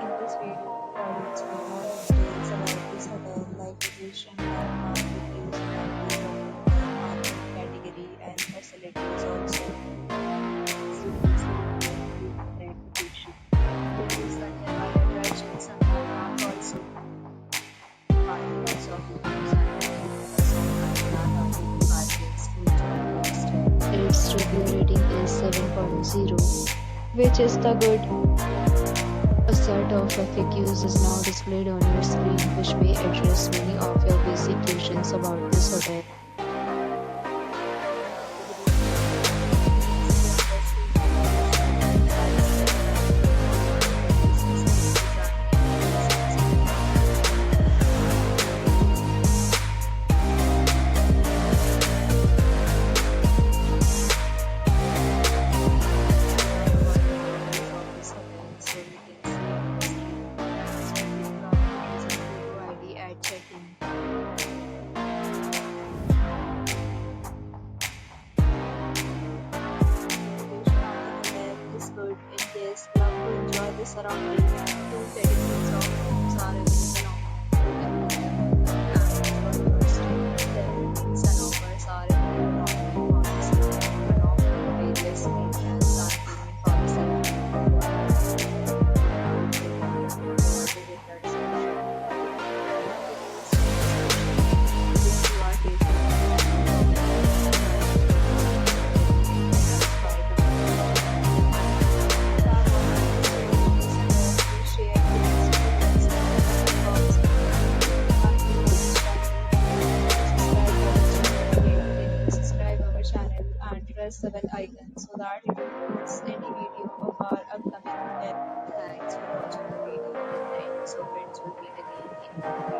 In this video, I will explain all the details about this hotel, like location, landmark, reviews, and category and facilities also. Location. There is a nearby attractions and landmark also. Parties of reviews and its review rating is 7.0, which is the good. A set of FAQs is now displayed on your screen, which may address many of your basic questions about this hotel. Love to enjoy the surroundings. Two categories of rooms are available and ratings and offers are available on various patrons and payment policy. Subscribe our channel and press the bell icon so that you don't miss any video of our upcoming content. Thanks for watching the video. Till then, so friends will meet again in